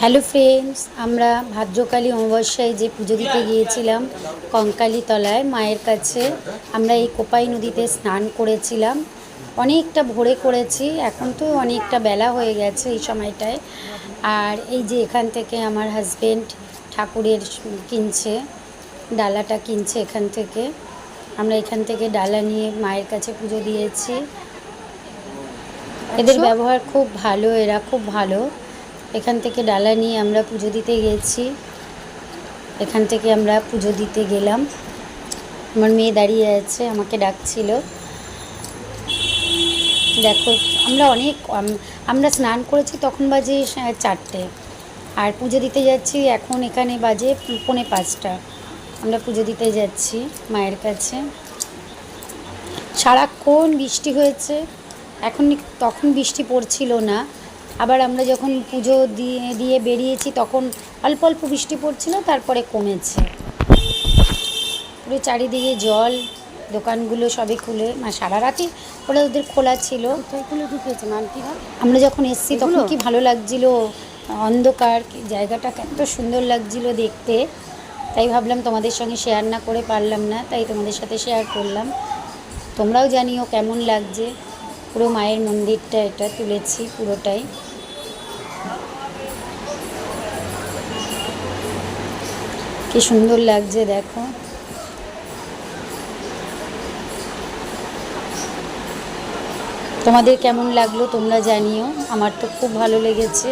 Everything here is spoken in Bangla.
হ্যালো ফ্রেন্ডস, আমরা ভাদ্রকালী অমাবস্যায় যে পুজো দিতে গিয়েছিলাম কঙ্কালীতলায় মায়ের কাছে। আমরা এই কোপাই নদীতে স্নান করেছিলাম। অনেকটা ভোরে করেছি, এখন তো অনেকটা বেলা হয়ে গেছে এই সময়টায়। আর এই যে এখান থেকে আমার হাজবেন্ড ঠাকুরের কিনছে, ডালাটা কিনছে এখান থেকে। আমরা এখান থেকে ডালা নিয়ে মায়ের কাছে পুজো দিয়েছি। এদের ব্যবহার খুব ভালো, এরা খুব ভালো। এখান থেকে ডালা নিয়ে আমরা পুজো দিতে গেছি। এখান থেকে আমরা পুজো দিতে গেলাম। আমার মেয়ে দাঁড়িয়ে আছে, আমাকে ডাকছিল। দেখো, আমরা স্নান করেছি তখন বাজে 4টে, আর পুজো দিতে যাচ্ছি এখন এখানে বাজে 4:45। আমরা পুজো দিতে যাচ্ছি মায়ের কাছে। সারাক্ষণ বৃষ্টি হয়েছে, তখন বৃষ্টি পড়ছিল না। আবার আমরা যখন পুজো দিয়ে বেরিয়েছি তখন অল্প অল্প বৃষ্টি পড়ছিল, তারপরে কমেছে। পুরো চারিদিকে জল, দোকানগুলো সবই খুলে, সারা রাতই ওদের খোলা ছিল। আমরা যখন এসেছি তখন কি ভালো লাগছিল, অন্ধকার, জায়গাটা এত সুন্দর লাগছিল দেখতে। তাই ভাবলাম তোমাদের সঙ্গে শেয়ার না করে পারলাম না, তাই তোমাদের সাথে শেয়ার করলাম। তোমরাও জানিও কেমন লাগছে। পুরো মায়ের মন্দিরটা এটা তুলেছি পুরোটাই। কি সুন্দর লাগছে দেখো। তোমাদের কেমন লাগলো তোমরা জানিও। আমার তো খুব ভালো লেগেছে।